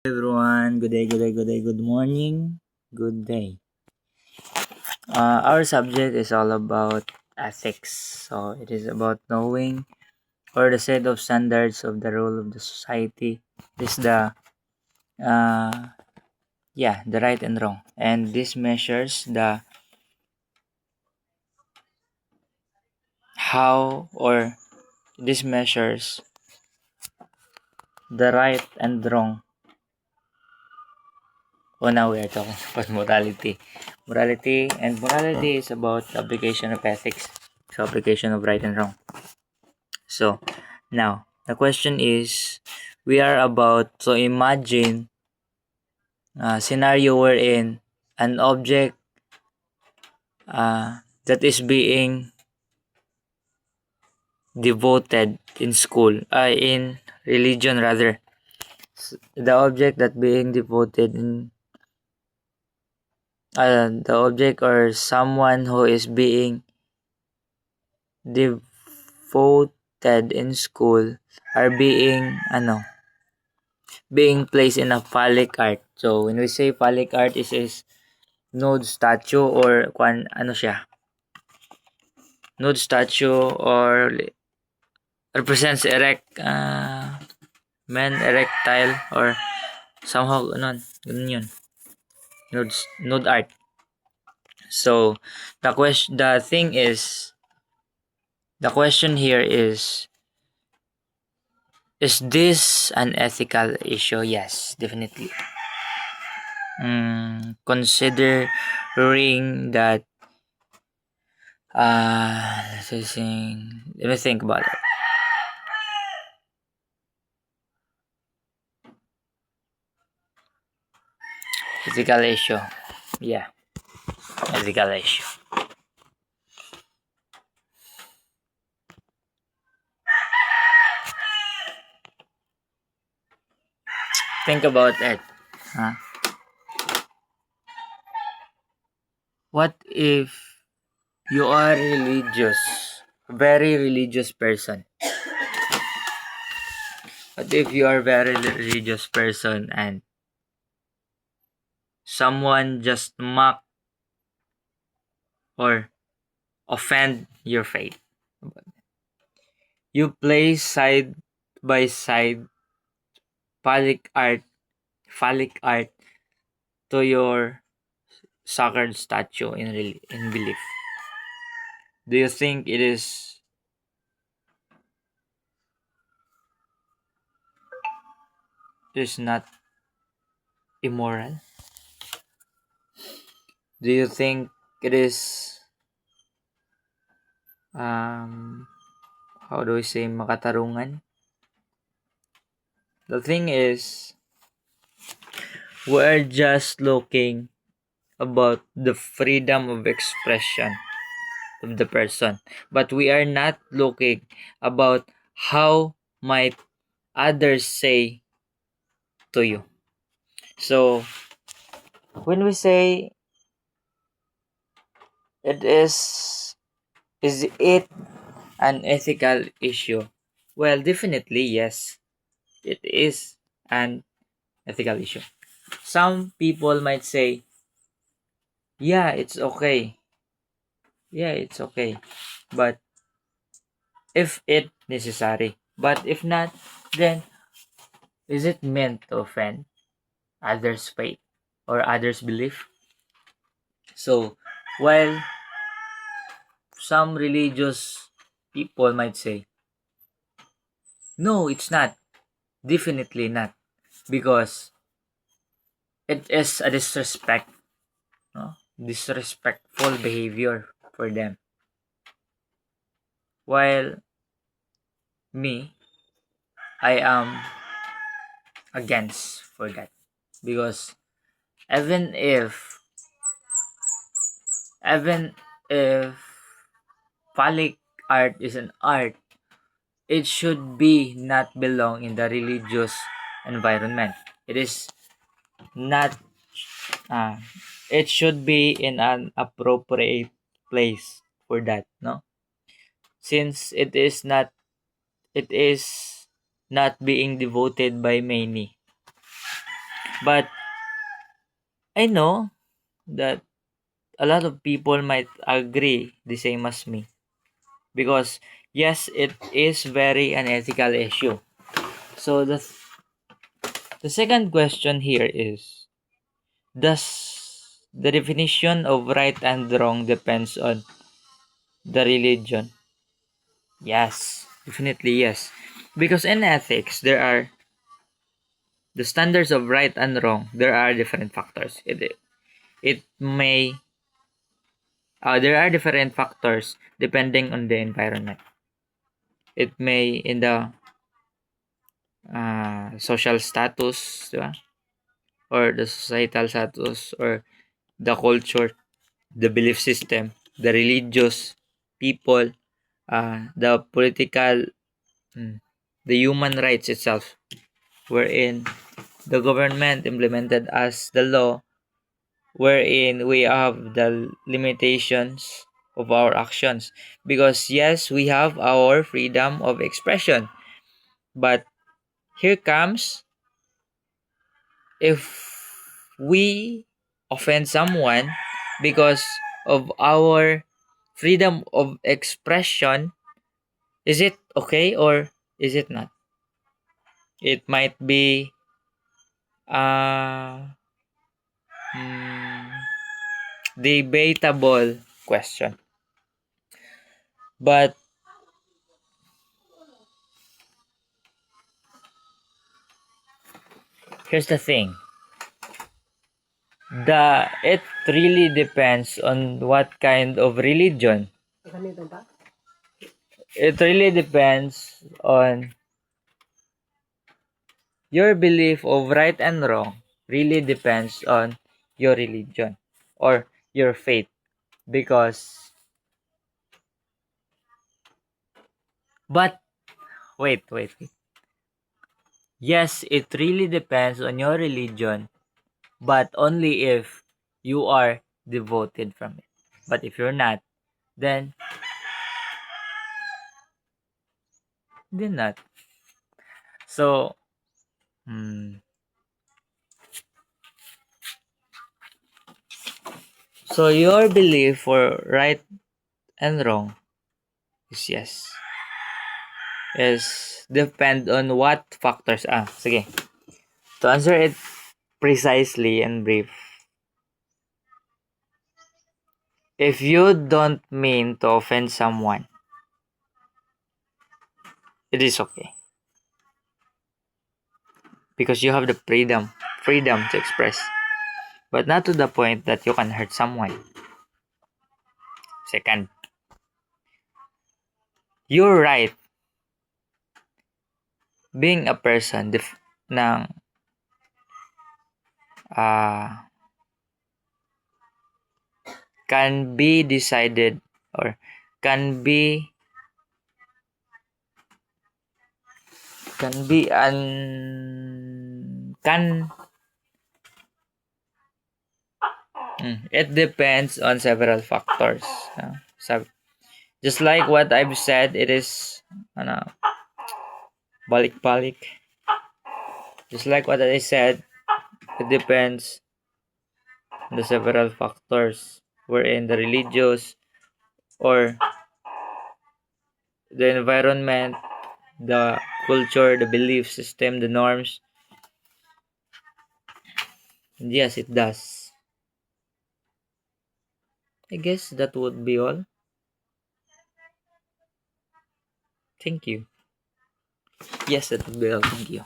Everyone, good morning, good day. Our subject is all about ethics. So it is about knowing or the set of standards of the role of the society. This the uh the right and wrong, and this measures the how or this measures the right and wrong. Oh, now we are talking about morality. Morality is about the application of ethics. So application of right and wrong. So now the question is, we are about to imagine a scenario wherein an object that is being devoted in school, in religion rather. The object that being devoted in the object or someone who is being devoted in school are being placed in a phallic art. So when we say phallic art, is nude statue or nude statue or represents men erectile or somehow ganun yun. Nude art. So the question here is this an ethical issue? Yes, definitely. Considering that let me think about it. Ethical issue. Yeah, ethical issue. Think about it. Huh? What if you are religious, very religious person? What if you are very religious person and someone just mock or offend your faith? You place side by side phallic art, phallic art to your sacred statue in belief. Do you think it is not immoral? Do you think it is how do we say makatarungan? The thing is, we're just looking about the freedom of expression of the person, but we are not looking about how might others say to you. So when we say it is it an ethical issue? Well, definitely yes, it is an ethical issue. Some people might say, yeah, it's okay. Yeah, it's okay. But if it necessary. But if not, then is it meant to offend others' faith or others' belief? So while some religious people might say, no, it's not. Definitely not. Because it is a disrespect, no? Disrespectful behavior for them. While me, I am against for that. Because even if even if phallic art is an art, it should be not belong in the religious environment. It is not it should be in an appropriate place for that, no? Since it is not being devoted by many. But I know that a lot of people might agree the same as me, because yes, it is very unethical issue. So the second question here is, does the definition of right and wrong depends on the religion? Yes, definitely yes. Because in ethics, there are the standards of right and wrong. There are different factors. It may there are different factors depending on the environment. It may in the social status, di ba? Or the societal status, or the culture, the belief system, the religious people, the political, mm, the human rights itself, wherein the government implemented as the law, wherein we have the limitations of our actions. Because yes, we have our freedom of expression, but here comes, if we offend someone because of our freedom of expression, is it okay or is it not? It might be uh mm, debatable question. But here's the thing. It really depends on what kind of religion. It really depends on your belief of right and wrong, really depends on your religion or your faith. Because but wait. Yes, it really depends on your religion, but only if you are devoted from it. But if you're not, then not. So, hmm, so your belief for right and wrong is yes. Is depend on what factors. Sige. To answer it precisely and brief, if you don't mean to offend someone, it is okay. Because you have the freedom to express. But not to the point that you can hurt someone. Second, you're right. Being a person ng can be decided, or can be can it depends on several factors. Just like what I've said, it is balik-balik. Just like what I said, it depends on the several factors, wherein the religious or the environment, the culture, the belief system, the norms. And yes, it does. I guess that would be all. Thank you. Yes, that would be all. Thank you.